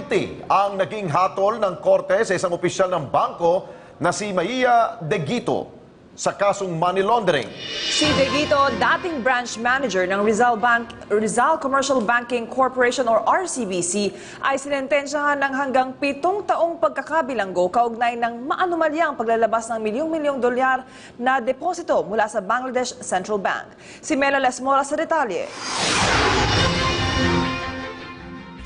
Guilty ang naging hatol ng korte sa isang opisyal ng bangko na si Maia De Guito sa kasong money laundering. Si De Guito, dating branch manager ng Rizal Commercial Banking Corporation or RCBC, ay sinentensyahan ng hanggang 7 taong pagkakabilanggo kaugnay ng maanumalyang paglalabas ng milyong-milyong dolyar na deposito mula sa Bangladesh Central Bank. Si Mela Lesmora sa detalye.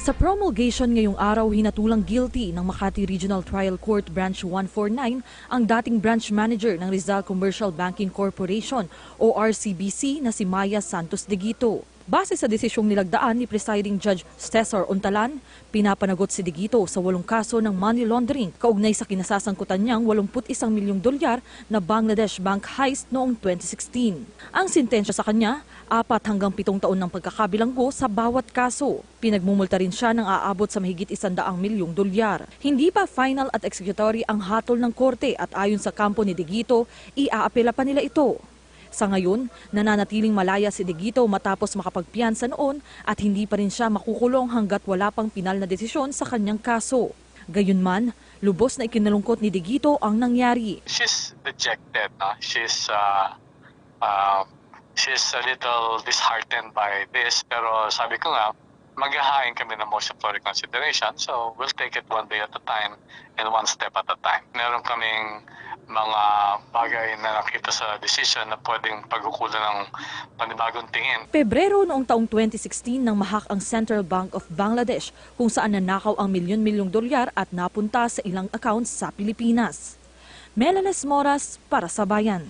Sa promulgation ngayong araw, hinatulang guilty ng Makati Regional Trial Court Branch 149 ang dating branch manager ng Rizal Commercial Banking Corporation o RCBC na si Maia Santos De Guito. Base sa desisyong nilagdaan ni Presiding Judge Cesar Ontalan, pinapanagot si De Guito sa 8 kaso ng money laundering kaugnay sa kinasasangkutan niyang 81 milyong dolyar na Bangladesh Bank heist noong 2016. Ang sintensya sa kanya, 4 hanggang 7 taon ng pagkakabilanggo sa bawat kaso. Pinagmumulta rin siya ng aabot sa mahigit 100 milyong dolyar. Hindi pa final at executory ang hatol ng korte at ayon sa kampo ni De Guito, iaapela pa nila ito. Sa ngayon, nananatiling malaya si De Guito matapos makapagpiyansa noon at hindi pa rin siya makukulong hanggat wala pang pinal na desisyon sa kanyang kaso. Gayunman, lubos na ikinalungkot ni De Guito ang nangyari. She's dejected. She's a little disheartened by this, pero sabi ko nga, maghahain kami ng motion for reconsideration, so we'll take it one day at a time and one step at a time. Meron kaming mga bagay na nakita sa decision na pwedeng pagkukulan ng panibagong tingin. Pebrero noong taong 2016 nang mahak ang Central Bank of Bangladesh kung saan nanakaw ang milyon-milyong dolyar at napunta sa ilang accounts sa Pilipinas. Mela Lesmora para sa Bayan.